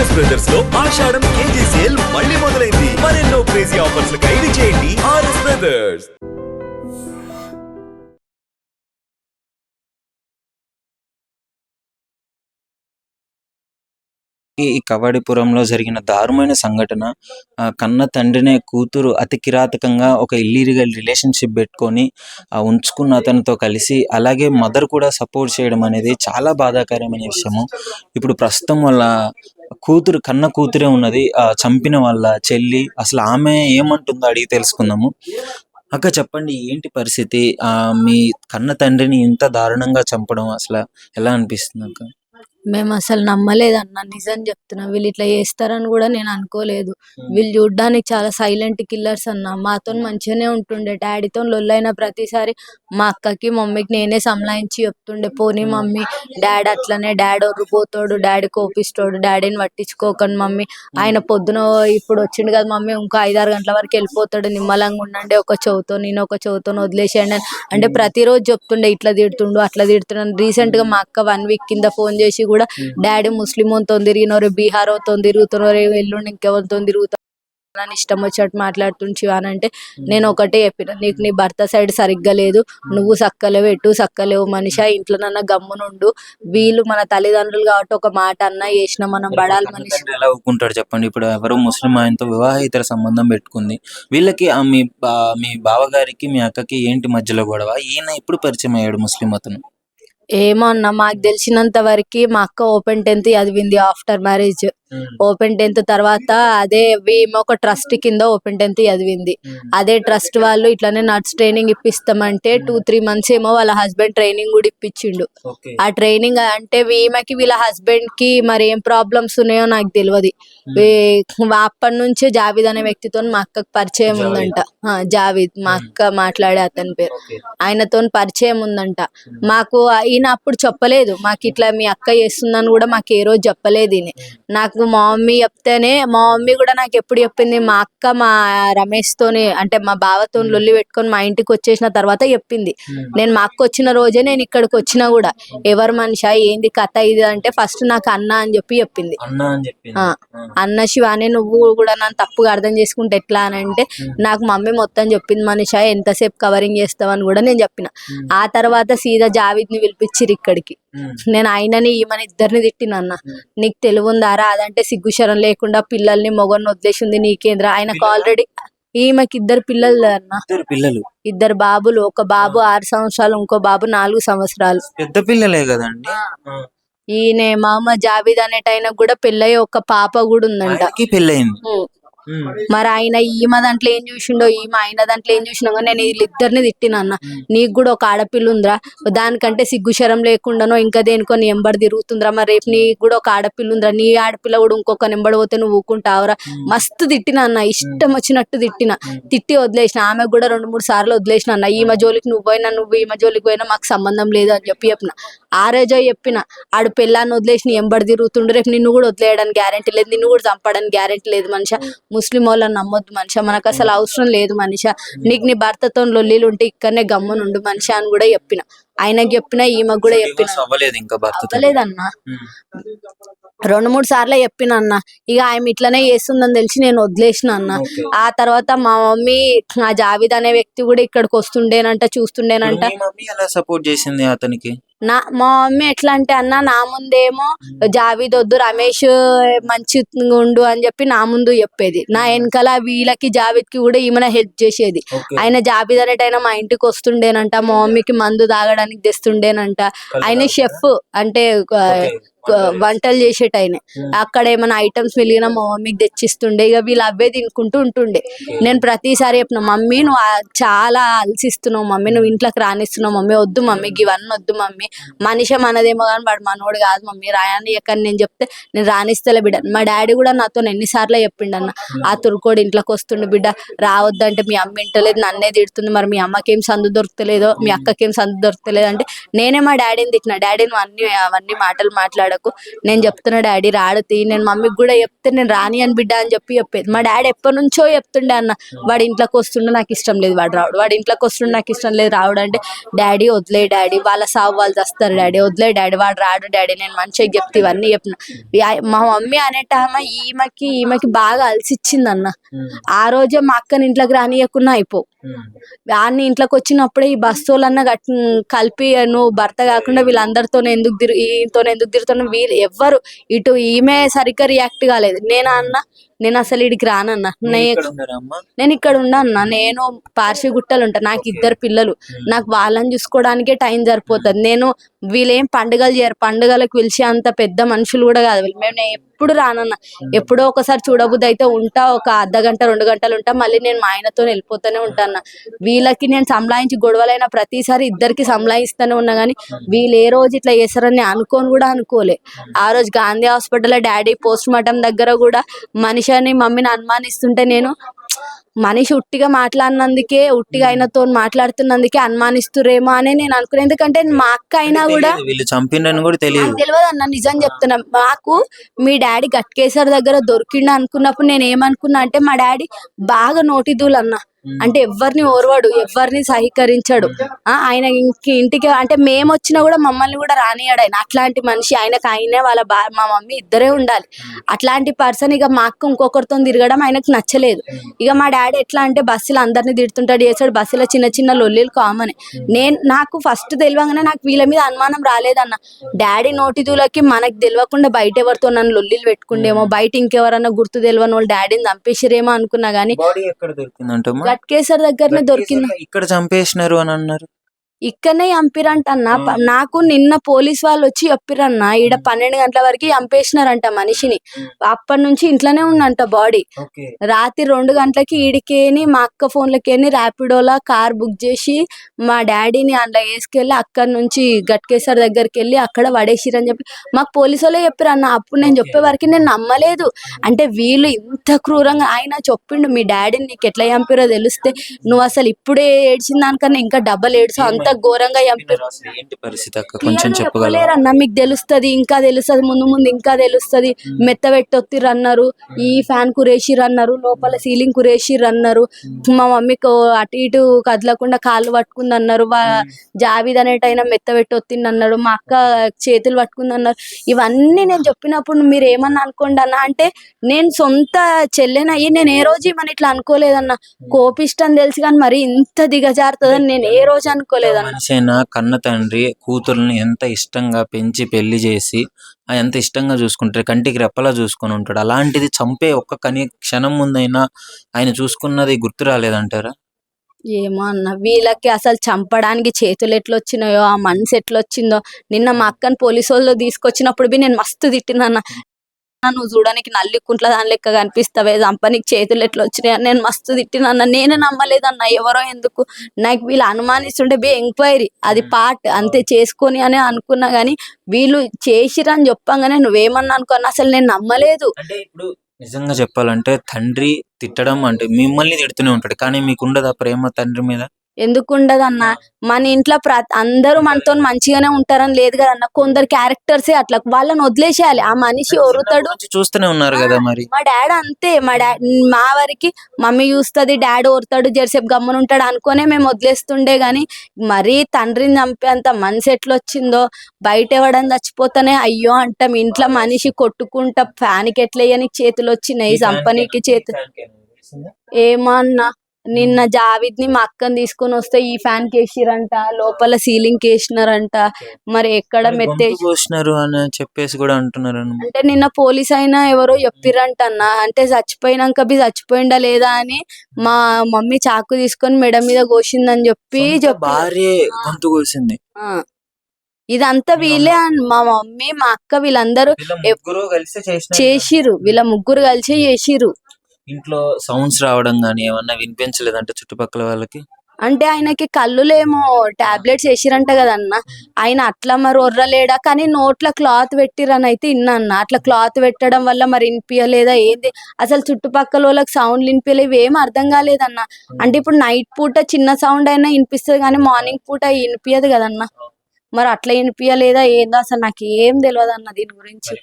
RS brothers లో ఆషాఢం KG sale మళ్ళీ మొదలైంది. మరెన్నో క్రేజీ ఆఫర్స్ ఖైదీ చేయండి ఆర్ఎస్ బ్రదర్స్. ఈ కబడ్డీపురంలో జరిగిన దారుణమైన సంఘటన, కన్న తండ్రినే కూతురు అతి కిరాతకంగా ఒక ఇల్లీగల్ రిలేషన్షిప్ పెట్టుకొని ఉంచుకున్న అతనితో కలిసి అలాగే మదర్ కూడా సపోర్ట్ చేయడం అనేది చాలా బాధాకరమైన విషయము. ఇప్పుడు ప్రస్తుతం వాళ్ళ కూతురు, కన్న కూతురే ఉన్నది, చంపిన వాళ్ళ చెల్లి. అసలు ఆమె ఏమంటుందో అడిగి తెలుసుకుందాము. అక్క, చెప్పండి, ఏంటి పరిస్థితి? మీ కన్న తండ్రిని ఇంత దారుణంగా చంపడం అసలు ఎలా అనిపిస్తుంది అక్క? మేము అసలు నమ్మలేదన్న, నిజం చెప్తున్నా. వీళ్ళు ఇట్లా చేస్తారని కూడా నేను అనుకోలేదు. వీళ్ళు చూడ్డానికి చాలా సైలెంట్ కిల్లర్స్ అన్న. మాతో మంచిగానే ఉంటుండే, డాడీతో లొల్లైన ప్రతిసారి మా అక్కకి మమ్మీకి నేనే సంలాయించి చెప్తుండే, పోనీ మమ్మీ డాడీ అట్లనే, డాడీ ఒర్రిపోతాడు, డాడీ కోపిస్తాడు, డాడీని పట్టించుకోకండి మమ్మీ, ఆయన పొద్దున ఇప్పుడు వచ్చిండు కదా మమ్మీ, ఇంకో 5-6 గంటల వరకు వెళ్ళిపోతాడు, నిమ్మలంగా ఉండండి, ఒక చెవుతో నేను ఒక చెవుతో వదిలేసేయండి అంటే ప్రతిరోజు చెప్తుండే. ఇట్లా తిడుతుండు అట్లా తిడుతున్నాను. రీసెంట్ గా మా అక్క 1 వీక్ కింద ఫోన్ చేసి కూడా, డాడీ ముస్లింతో తిరిగినోరు, బీహార్తో తిరుగుతున్నారు, ఎల్లుండి ఇంకెవరితో తిరుగుతారు, ఇష్టం వచ్చినట్టు మాట్లాడుతుంచి అని అంటే నేను ఒకటే చెప్పిన, నీకు నీ భర్త సైడ్ సరిగ్గా లేదు, నువ్వు సక్కలేవు, ఎటు సక్కలేవు మనిషి, ఇంట్లోనన్నా గమ్మునుండు. వీళ్ళు మన తల్లిదండ్రులు కాబట్టి ఒక మాట అన్నా చేసిన మనం బడాలి మనిషి. ఎలా ఒప్పుకుంటాడు చెప్పండి? ఇప్పుడు ఎవరో ముస్లిం ఆయనతో వివాహేతర సంబంధం పెట్టుకుంది, వీళ్ళకి మీ బావగారికి మీ అక్కకి ఏంటి మధ్యలో గొడవ? ఈయన ఎప్పుడు పరిచయం అయ్యాడు ముస్లిం అతను? ఏమో అన్న, మాకు తెలిసినంత వరకు మా అక్క ఓపెన్ 10th చదివింది ఆఫ్టర్ మ్యారేజ్. ఓపెన్ 10th తర్వాత అదే ఒక ట్రస్ట్ కింద ఓపెన్ 10th చదివింది. అదే ట్రస్ట్ వాళ్ళు ఇట్లానే నర్స్ ట్రైనింగ్ ఇప్పిస్తామంటే 2-3 months ఏమో వాళ్ళ హస్బెండ్ ట్రైనింగ్ కూడా ఇప్పించిండు. ఆ ట్రైనింగ్ అంటే ఈమెకి వీళ్ళ హస్బెండ్ కి మరి ఏం ప్రాబ్లమ్స్ ఉన్నాయో నాకు తెలియదు. అప్పటి నుంచే జావీద్ అనే వ్యక్తితో మా అక్కకు పరిచయం ఉందంట. జావీద్, మా అక్క మాట్లాడే అతని పేరు, ఆయనతో పరిచయం ఉందంట. మాకు ఈయన అప్పుడు చెప్పలేదు, మాకు ఇట్లా మీ అక్క చేస్తుందని కూడా మాకు ఏ రోజు చెప్పలేదు. ఈయన నాకు మా మమ్మీ చెప్తేనే, మా మమ్మీ కూడా నాకు ఎప్పుడు చెప్పింది, మా అక్క మా రమేష్ తోని అంటే మా బావతో లొల్లి పెట్టుకొని మా ఇంటికి వచ్చేసిన తర్వాత చెప్పింది. నేను మా అక్క వచ్చిన రోజే నేను ఇక్కడికి వచ్చినా కూడా, ఎవరు మనిషి ఏంది కథ ఇది అంటే ఫస్ట్ నాకు అన్న అని చెప్పింది. అన్న శివాని, నువ్వు కూడా నన్ను తప్పుగా అర్థం చేసుకుంటే ఎట్లా అని అంటే నాకు మమ్మీ మొత్తం చెప్పింది, మనిషి ఎంతసేపు కవరింగ్ చేస్తావని కూడా నేను చెప్పిన. ఆ తర్వాత సీదా జావీద్ ని పిలిపించిరు ఇక్కడికి. నేను ఆయనని ఈమెని ఇద్దరిని తిట్టినన్న, నీకు తెలివి ఉందారా, అదంటే సిగ్గుశరం లేకుండా పిల్లల్ని మొగన్ని వదిలేసింది నీకేంద్రా. ఆయనకు ఆల్రెడీ ఈమెకి 2 పిల్లలు అన్న, 2 బాబులు. ఒక బాబు 6 సంవత్సరాలు, ఇంకో బాబు 4 సంవత్సరాలు. పెద్ద పిల్లలే కదండి. ఈయన మామ జావీద్ అనేటైనా కూడా పెళ్ళయి ఒక పాప కూడా ఉందంట. పెళ్ళయింది. మరి ఆయన ఈమె దాంట్లో ఏం చూసిండో, ఈమె ఆయన దాంట్లో ఏం చూసినా కానీ నేను వీళ్ళిద్దరిని తిట్టినన్న. నీకు కూడా ఒక ఆడపిల్ల ఉందిరా, దానికంటే సిగ్గుశరం లేకుండానో ఇంకా దేనికో నీ ఎంబడి తిరుగుతుందిరా, మరి రేపు నీకు కూడా ఒక ఆడపిల్ల ఉందిరా, నీ ఆడపిల్ల కూడా ఇంకొక నెంబడి పోతే నువ్వు ఊకుంటావురా. మస్తు తిట్టిన అన్న, ఇష్టం వచ్చినట్టు తిట్టి వదిలేసిన. ఆమె కూడా 2-3 సార్లు వదిలేసిన అన్న. ఈమె జోలికి నువ్వు ఈమె జోలికి పోయినా మాకు సంబంధం లేదు అని చెప్పిన. ఆ రోజే చెప్పిన, ఆడు పెళ్ళాన్ని వదిలేసి నీ ఎంబడి తిరుగుతుండు, రేపు నిన్ను కూడా వదిలేయడానికి గ్యారెంటీ లేదు, నిన్ను కూడా చంపడానికి గ్యారెంటీ లేదు మనిషి. ముస్లిం వాళ్ళని నమ్మొద్దు మనిషి, మనకు అసలు అవసరం లేదు మనిషి. నీకు నీ భర్తతో లొల్లీలు ఉంటే ఇక్కడనే గమ్మునుండు మనిషి అని కూడా చెప్పిన. ఆయనకు చెప్పిన, ఈమెకు కూడా చెప్పిన. అవ్వలేదన్న, 2-3 సార్లు చెప్పిన అన్న. ఇక ఆమె ఇట్లనే చేస్తుందని తెలిసి నేను వదిలేసిన అన్న. ఆ తర్వాత మా మమ్మీ, ఆ జావీద్ అనే వ్యక్తి కూడా ఇక్కడికి వస్తుండేనంట, చూస్తుండేనంట. సపోర్ట్ చేసింది అతనికి. మా మమ్మీ ఎట్లా అంటే అన్న, నా ముందేమో జావీద్ వద్దు, రమేష్ మంచి ఉండు అని చెప్పి నా ముందు చెప్పేది, నా వెనకాల వీళ్ళకి జావీద్ కి కూడా ఈమె హెల్ప్ చేసేది. ఆయన జావీద్ అనేటైనా మా ఇంటికి వస్తుండేనంట, మా మమ్మీకి మందు తాగడానికి తెస్తుండేనంట. ఆయన షెఫ్ అంటే వంటలు చేసేటైన. అక్కడ ఏమైనా ఐటమ్స్ మిగిలిన మా మమ్మీకి తెచ్చిస్తుండే. ఇక వీళ్ళు అవే తినుకుంటూ ఉంటుండే. నేను ప్రతిసారి చెప్పిన, మమ్మీ నువ్వు చాలా అలసిస్తున్నావు మమ్మీ, నువ్వు ఇంట్లోకి రానిస్తున్నావు మమ్మీ, వద్దు మమ్మీ ఇవన్నీ వద్దు మమ్మీ, మనిషి మనదేమో కానీ వాడు మనోడు కాదు మమ్మీ, రాయని ఎక్కడ నేను చెప్తే నేను రానిస్తలే బిడ్డ. మా డాడీ కూడా నాతో ఎన్నిసార్లు చెప్పిండన్న, ఆ తురుకోడు ఇంట్లోకి వస్తుండే బిడ్డ, రావద్దంటే మీ అమ్మ ఇంటలేదు, నన్నే తిడుతుంది, మరి మీ అమ్మకేం సందు దొరుకుతలేదో, మీ అక్కకేం సందు దొరుకుతలేదు అంటే నేనే మా డాడీని తిట్టిన, డాడీ నువ్వు అవన్నీ మాటలు మాట్లాడకు, నేను చెప్తున్నా డాడీ రాడతి, నేను మమ్మీకి కూడా చెప్తే నేను రాని అని బిడ్డ అని చెప్పేది. మా డాడీ ఎప్పటి నుంచో చెప్తుండే అన్న, వాడి ఇంట్లోకి వస్తుండే నాకు ఇష్టం లేదు వాడు రావుడు, వాడి ఇంట్లోకి వస్తుండే నాకు ఇష్టం లేదు రావుడు అంటే, డాడీ వదిలే డాడీ, వాళ్ళ సాగు వాళ్ళు చేస్తారు డాడీ, వదిలే డాడీ, వాడు రాడు డాడీ, నేను మంచిగా చెప్తే ఇవన్నీ చెప్పిన. మా మమ్మీ అనేటామా ఈమెకి బాగా అలసిచ్చింది అన్న. ఆ రోజే మా అక్కని ఇంట్లోకి రానియకున్నా అయిపో, వాడిని ఇంట్లోకి వచ్చినప్పుడే ఈ బస్తోళ్ళన్నా కలిపి నువ్వు భర్త కాకుండా వీళ్ళందరితో ఎందుకు తిరుగుతున్నావు, వీళ్ళు ఎవ్వరు ఇటు ఈమె సరిగ్గా రియాక్ట్ కాలేదు. నేను అసలు ఇడికి రానన్నా, నేను ఇక్కడ ఉన్నా, నేను పార్షిగుట్టలు ఉంటా, నాకు 2 పిల్లలు, నాకు వాళ్ళని చూసుకోవడానికే టైం సరిపోతుంది. నేను వీళ్ళేం పండుగలు చేయరు, పండుగలకు పిలిచి అంత పెద్ద మనుషులు కూడా కాదు వీళ్ళు. మేము ఎప్పుడు రానన్నా, ఎప్పుడో ఒకసారి చూడబుద్ది అయితే ఉంటా, ఒక అర్ధగంట 2 గంటలు ఉంటా, మళ్ళీ నేను మా ఆయనతో వెళ్ళిపోతూనే ఉంటాను. వీళ్ళకి నేను సంలాయించి గొడవలైన ప్రతిసారి ఇద్దరికి సంలాయిస్తూనే ఉన్నా, కానీ వీళ్ళు ఏ రోజు ఇట్లా చేస్తారని అనుకోని కూడా అనుకోలే. ఆ రోజు గాంధీ హాస్పిటల్లో డాడీ పోస్ట్ మార్టం దగ్గర కూడా మనిషిని మమ్మీని అనుమానిస్తుంటే, నేను మనిషి ఉట్టిగా మాట్లాడినందుకే, ఉట్టిగా ఆయనతో మాట్లాడుతున్నందుకే అనుమానిస్తురేమో అని నేను అనుకున్నాను. ఎందుకంటే మా అక్క అయినా కూడా వీళ్ళు చంపినని కూడా తెలియదు అన్న, నిజం చెప్తున్నా. మాకు మీ డాడీ గట్కేసర్ దగ్గర దొరికిండు అనుకున్నప్పుడు నేను ఏమనుకున్నా అంటే, మా డాడీ బాగా నోటిదూలు అన్న, అంటే ఎవరిని ఓర్వాడు, ఎవరిని సహకరించాడు. ఆయన ఇంటికి అంటే మేము వచ్చినా కూడా మమ్మల్ని కూడా రానియాడు ఆయన. అట్లాంటి మనిషి ఆయనకు, ఆయనే వాళ్ళ మా మమ్మీ ఇద్దరే ఉండాలి. అట్లాంటి పర్సన్ ఇక మా అక్క ఇంకొకరితో తిరగడం ఆయనకు నచ్చలేదు. ఇక మా డాడీ ఎట్లా అంటే బస్సులో అందరినీ తిడుతుంటాడు, చేస్తాడు, బస్సులో చిన్న లొల్లీలు కామన్. నాకు ఫస్ట్ తెలియగానే నాకు వీళ్ళ మీద అనుమానం రాలేదన్న. డాడీ నోటిదూలకి మనకు తెలియకుండా బయట ఎవరితో నన్ను లొల్లీలు పెట్టుకుండేమో, బయట ఇంకెవరన్నా గుర్తు తెలియని వాళ్ళు డాడీని చంపేసిరేమో అనుకున్నా, గానీ గట్కేసర్ దగ్గరనే దొరికింది. ఇక్కడ చంపేసినారు అని అన్నారు. ఇక్కడనే చంపిరంట అన్న. నాకు నిన్న పోలీస్ వాళ్ళు వచ్చి చెప్పిరన్న, ఈడ 12 గంటల వరకు చంపేసినారంట మనిషిని. అప్పటి నుంచి ఇంట్లోనే ఉందంట బాడీ. రాత్రి 2 గంటలకి ఈడికేని మా అక్క ఫోన్లకేని ర్యాపిడోలా కార్ బుక్ చేసి మా డాడీని అందులో వేసుకెళ్ళి అక్కడి నుంచి గట్కేసర్ దగ్గరికి వెళ్ళి అక్కడ పడేసిరని చెప్పి మాకు పోలీసు వాళ్ళే చెప్పిరన్న. అప్పుడు నేను చెప్పే వరకు నేను నమ్మలేదు. అంటే వీళ్ళు ఇంత క్రూరంగా, ఆయన చెప్పిండు మీ డాడీని నీకు ఎట్లా చంపిరో తెలిస్తే నువ్వు అసలు ఇప్పుడే ఏడ్చిన దానికన్నా ఇంకా డబ్బల్ ఏడ్చు, అంత ఘోరంగా చెప్పలేరన్నా. మీకు తెలుస్తుంది, ఇంకా తెలుస్తుంది, ముందు ఇంకా తెలుస్తుంది. మెత్తబెట్టొత్తిర్రు అన్నారు, ఈ ఫ్యాన్ కురేసిర్రు అన్నారు, లోపల సీలింగ్ కురేసిర్రు అన్నారు, మా మమ్మీకి అటు ఇటు కదలకుండా కాళ్ళు పట్టుకుంది అన్నారు, జావీద్ అనేటైనా మెత్తబెట్టొత్తింది అన్నాడు, మా అక్క చేతులు పట్టుకుంది అన్నారు. ఇవన్నీ నేను చెప్పినప్పుడు మీరు ఏమన్నా అనుకోండి అన్న. అంటే నేను సొంత చెల్లెనయ్యి నేను ఏ రోజు మన ఇట్లా అనుకోలేదన్న. కోపిష్టం తెలుసు కానీ మరి ఇంత దిగజారుతుందని నేను ఏ రోజు అనుకోలేదు. మనిషి అయినా కన్న తండ్రి కూతుర్ని ఎంత ఇష్టంగా పెంచి పెళ్లి చేసి ఎంత ఇష్టంగా చూసుకుంటారు, కంటికి రెప్పలా చూసుకొని ఉంటాడు. అలాంటిది చంపే ఒక్క క్షణం ముందైనా ఆయన చూసుకున్నది గుర్తు రాలేదంటారా? ఏమో అన్న, వీళ్ళకి అసలు చంపడానికి చేతులు ఎట్లొచ్చినాయో, ఆ మనసు ఎట్లొచ్చిందో. నిన్న మా అక్కని పోలీసు వాళ్ళు తీసుకొచ్చినప్పుడు నేను మస్తు తిట్టినన్న, నువ్వు చూడడానికి నల్లికుంట్ల దాని లెక్క కనిపిస్తావే, చంపనికి చేతులు ఎట్లా వచ్చినాయి అని నేను మస్తు తిట్టినన్న. నేనే నమ్మలేదన్న, ఎవరో ఎందుకు నాకు వీళ్ళు అనుమానిస్తుంటే ఎంక్వైరీ అది పార్ట్ అంతే చేసుకొని అని అనుకున్నా, గానీ వీళ్ళు చేసిరని చెప్పంగానే నువ్వేమన్నా అనుకున్నా, అసలు నేను నమ్మలేదు. అంటే ఇప్పుడు నిజంగా చెప్పాలంటే తండ్రి తిట్టడం అంటే మిమ్మల్ని తిడుతూనే ఉంటాడు, కానీ మీకు ఉండదా ప్రేమ తండ్రి మీద? ఎందుకు ఉండదన్న, మన ఇంట్లో అందరూ మనతో మంచిగానే ఉంటారని లేదు కదన్న. కొందరు క్యారెక్టర్సే అట్లా, వాళ్ళని వదిలేసేయాలి. ఆ మనిషి ఒరుతాడు, చూస్తూనే ఉన్నారు కదా. మరి మా డాడీ అంతే, మా వరకు మమ్మీ చూస్తుంది, డాడీ ఓరుతాడు, జరసేపు గమ్మున ఉంటాడు అనుకునే మేము వదిలేస్తుండే. గాని మరీ తండ్రిని చంపేంత మనసు ఎట్లొచ్చిందో, బయట ఎవడని చచ్చిపోతానే అయ్యో అంటాం, ఇంట్లో మనిషి కొట్టుకుంటా ఫ్యాన్కి ఎట్లయ్యని చేతులు వచ్చినాయి, చంపనీకి చేతులు. ఏమో అన్న, నిన్న జావిద్ ని మా అక్కని తీసుకొని వస్తే ఈ ఫ్యాన్ కేసిరంట, లోపల సీలింగ్ కేసినారంట, మరి ఎక్కడ మెత్తేసినారు అని చెప్పేసి కూడా అంటున్నారు. అంటే నిన్న పోలీస్ అయినా ఎవరో చెప్పిరంట అన్న. అంటే చచ్చిపోయినాక చచ్చిపోయిందా లేదా అని మా మమ్మీ చాకు తీసుకొని మెడ మీద కోసిందని చెప్పి గొంతు కోసింది. ఇదంతా వీళ్ళే మా మమ్మీ మా అక్క వీళ్ళందరూ చేసిర్రు, వీళ్ళ ముగ్గురు కలిసి చేసిర్రు. ఇంట్లో సౌండ్స్ రావడం గానీ ఏమన్నా వినిపించలేదంటే చుట్టుపక్కల వాళ్ళకి? అంటే ఆయనకి కళ్ళులేమో టాబ్లెట్స్ వేసిరంట కదన్న, ఆయన అట్లా మరి ఒర్రలేడా, కానీ నోట్ల క్లాత్ పెట్టిరని అయితే ఇన్నా అన్న. అట్లా క్లాత్ పెట్టడం వల్ల మరి వినిపించలేదా ఏంది, అసలు చుట్టుపక్కల వాళ్ళకి సౌండ్లు వినిపించలేవు, ఏం అర్థం కాలేదన్న. అంటే ఇప్పుడు నైట్ పూట చిన్న సౌండ్ అయినా వినిపిస్తుంది కానీ మార్నింగ్ పూట వినిపించదు కదన్న. మరి అట్లా వినిపించలేదా ఏందో అసలు నాకు ఏం తెలియదు అన్న దీని గురించి.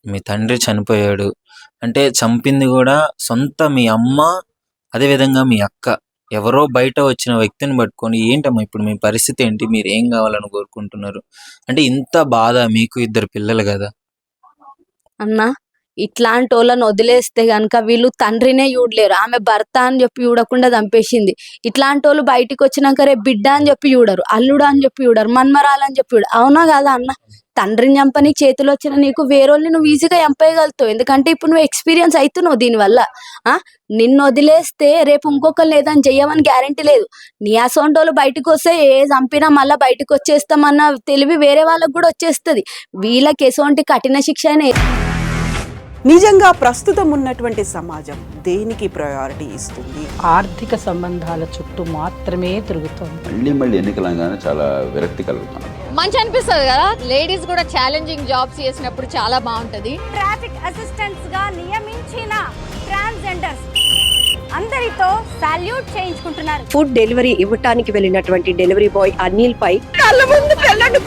మీ తండ్రి చనిపోయాడు అంటే చంపింది కూడా సొంత మీ అమ్మ, అదే విధంగా మీ అక్క. ఎవరో బయట వచ్చిన వ్యక్తిని పట్టుకొని ఏంటమ్మా ఇప్పుడు మీ పరిస్థితి ఏంటి, మీరు ఏం కావాలని కోరుకుంటున్నారు అంటే ఇంత బాధ. మీకు 2 పిల్లలు కదా అన్న, ఇట్లాంటి వాళ్ళని వదిలేస్తే గనక వీళ్ళు తండ్రినే చూడలేరు. ఆమె భర్త అని చెప్పి చూడకుండా చంపేసింది. ఇట్లాంటి వాళ్ళు బయటికి వచ్చినాక రేపు బిడ్డ అని చెప్పి చూడరు, అల్లుడు అని చెప్పి చూడరు, మన్మరాలని చెప్పి చూడరు. అవునా కదా అన్న? తండ్రిని చంపని చేతిలో వచ్చిన నీకు వేరేళ్ళని నువ్వు ఈజీగా చంపేయగలుగుతావు. ఎందుకంటే ఇప్పుడు నువ్వు ఎక్స్పీరియన్స్ అవుతున్నావు దీనివల్ల. నిన్ను వదిలేస్తే రేపు ఇంకొకరు లేదని చెయ్యమని గ్యారంటీ లేదు. నీ అసొంటోళ్ళు బయటకు వస్తే ఏ చంపినా మళ్ళీ బయటకు వచ్చేస్తామన్న తెలివి వేరే వాళ్ళకు కూడా వచ్చేస్తుంది. వీళ్ళకి ఎటువంటి కఠిన శిక్ష అయినా. నిజంగా ప్రస్తుతం ఉన్నటువంటి సమాజం దేనికి ప్రయారిటీ ఇస్తుంది? ఆర్థిక సంబంధాల చుట్టూ మాత్రమే తిరుగుతోంది. మళ్ళీ ఎన్నికలంగానే చాలా విరక్తి కలుగుతున్నాం. మంచి అనిపిస్తుంది కదా, లేడీస్ కూడా ఛాలెంజింగ్ జాబ్స్ చేసినప్పుడు చాలా బాగుంటది. ట్రాఫిక్ అసిస్టెంట్స్ గా నియమించిన ట్రాన్స్జెండర్స్ అందరితో సాల్యూట్ చేయించుకుంటున్నారు. ఫుడ్ డెలివరీ ఇవ్వటానికి వెళ్ళినటువంటి డెలివరీ బాయ్ అనిల్ పై కళ్ళ ముందు పెళ్ళండి